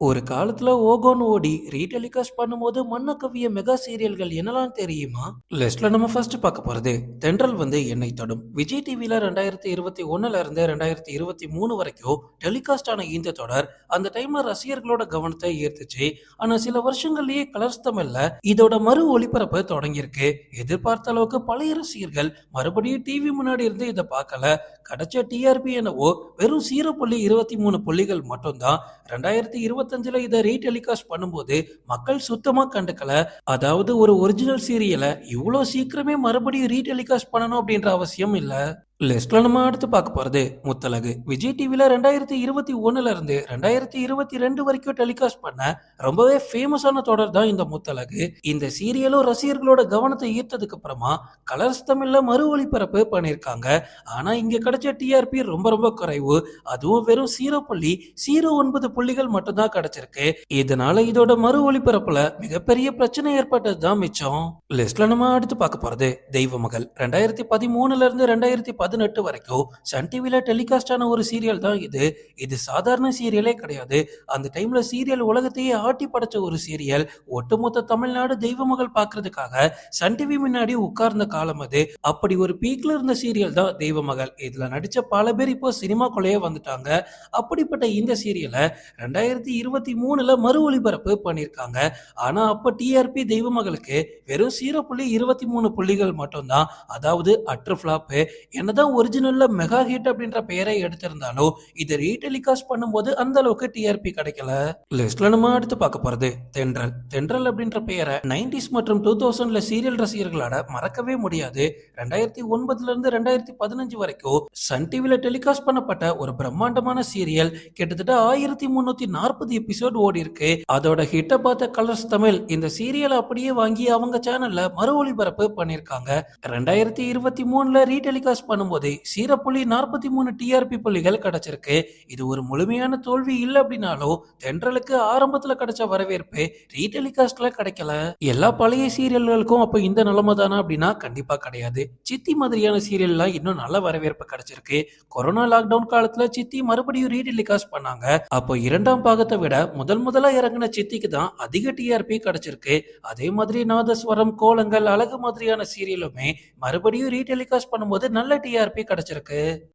ஒரு காலத்துல ஓகோன்னு ஓடி ரீடெலிகாஸ்ட் பண்ணும்போது மண்ண கவ்விய மெகா சீரியல்கள் என்னலாம் தெரியுமா? லிஸ்ட்ல நம்ம ஃபர்ஸ்ட் பார்க்க போறது தென்றல் வந்து என்னை தொடும். விஜய் டிவில 2021ல இருந்து 2023 வரைக்கும் டெலிகாஸ்ட் ஆன இந்த தொடர் அந்த டைம்ல ரசிகர்களோட கவனத்தை ஈர்த்துச்சு. ஆனா சில வருஷங்கள்லயே கலர்ஸ் தமிழ்ல இதோட மறு ஒளிபரப்பு தொடங்கியிருக்கு. எதிர்பார்த்த அளவுக்கு பழைய ரசிகர்கள் மறுபடியும் டிவி முன்னாடி இருந்து இதை பார்க்கல. கிடைச்ச டிஆர்பி என்னவோ வெறும் 0.23 புள்ளிகள் மட்டும்தான். 2025ல இதை ரீடெலிகாஸ்ட் பண்ணும்போது மக்கள் சுத்தமா கண்டுக்கல. அதாவது ஒரு ஒரிஜினல் சீரியல இவ்வளோ சீக்கிரமே மறுபடியும் ரீடெலிகாஸ்ட் பண்ணணும் அப்படின்ற அவசியம் இல்ல. லிஸ்ட்ல நம்ம அடுத்து பார்க்க போறது முத்தழகு. விஜய் டிவில 2021ல இருந்து 2022 வரைக்கும் டெலிகாஸ்ட் பண்ண ரொம்பவே ஃபேமஸான தொடர் தான் இந்த முத்தழகு. இந்த சீரியலும் ரசிகர்களோட கவனத்தை ஈர்த்ததுக்கு அப்புறமா கலர்ஸ் தமிழ்ல மறு ஒளிபரப்பு பண்ணியிருக்காங்க. ஆனா இங்க கிடைச்ச டிஆர்பி ரொம்ப ரொம்ப குறைவு. அதுவும் வெறும் 0.09 புள்ளிகள் மட்டும்தான் கிடைச்சிருக்கு. இதனால இதோட மறு ஒளிபரப்புல மிகப்பெரிய பிரச்சனை ஏற்பட்டது தான் மிச்சம். லிஸ்ட்ல நம்ம அடுத்து பார்க்க போறது தெய்வ மகள். 2013ல இருந்து 2018 வரைக்கும் சன் டிவில டெலிகாஸ்ட் ஆன ஒரு சீரியல் தான் இது. இது சாதாரண சீரியலே கிடையாது. அந்த டைம்ல சீரியல் உலகத்தையே ஆட்டி படைச்ச ஒரு சீரியல். ஒட்டுமொத்த தமிழ்நாடு தெய்வ மகள் பார்க்கறதுக்காக சன் டிவி முன்னாடி உட்கார்ந்த காலம் அது. அப்படி ஒரு பீக்ல இருந்த சீரியல் தான் தெய்வ மகள். இதுல நடிச்ச பல பேர் இப்போ சினிமாக்குள்ளேயே வந்துட்டாங்க. அப்படிப்பட்ட இந்த சீரியலை 2023ல மறு ஒளிபரப்பு பண்ணியிருக்காங்க. ஆனா அப்ப டிஆர்பி தெய்வ மகளுக்கு வெறும் 0.23 புள்ளிகள் மட்டும்தான். அதாவது அட்ரு ஃபிளாப். என்னதான் ஒரிஜினல்ல மெகா ஹிட் அப்படின்ற பெயரை எடுத்திருந்தாலும் இதை ரீடெலிகாஸ்ட் பண்ணும்போது அந்த அளவுக்கு டிஆர்பி கிடைக்கல. லிஸ்ட்ல நம்ம அடுத்து பார்க்க போறது தென்றல். தென்றல் அப்படின்ற பெயரை 90s மற்றும் 2000ல சீரியல் ரசிகர்களால மறக்கவே முடியாது. 2009ல இருந்து 2015 வரைக்கும் சன் டிவில டெலிகாஸ்ட் பண்ணப்பட்ட ஒரு பிரம்மாண்டமான சீரியல். கிட்டத்தட்ட 1340 எபிசோட் ஓடி இருக்கு. அதோட ஹிட்ட பார்த்த கலர்ஸ் தமிழ் இந்த சீரியல் அப்படியே வாங்கி அவங்க சேனல்ல மறு ஒளிபரப்பு பண்ணிருக்காங்க. 2023ல ரீடெலிகாஸ்ட் பண்ணும்போது 0.43 டிஆர்பி புள்ளிகள் கிடைச்சிருக்கு. இது ஒரு முழுமையான தோல்வி இல்ல அப்படின்னாலும் தென்றலுக்கு ஆரம்பத்துல கிடைச்ச வரவேற்பு ரீடெலிகாஸ்ட்ல கிடைக்கல. எல்லா பழைய சீரியல்களுக்கும் அப்ப இந்த நிலைமை தானா அப்படின்னா கண்டிப்பா கிடையாது. சித்தி மாதிரியான சீரியல்லாம் இன்னும் நல்ல வரவேற்பு கிடைச்சிருக்கு. கொரோனா லாக்டவுன் காலத்துல சித்தி மறுபடியும் ரீடெலிகாஸ்ட் பண்ணாங்க. அப்போ இரண்டாம் பாகத்தை விட முதலா இறங்கின சித்திக்கு தான் அதிக டிஆர்பி கிடைச்சிருக்கு. அதே மாதிரி நாதஸ்வரம், கோலங்கள், அழகு மாதிரியான சீரியலுமே மறுபடியும் ரீடெலிகாஸ்ட் பண்ணும்போது நல்ல டிஆர்பி கிடைச்சிருக்கு.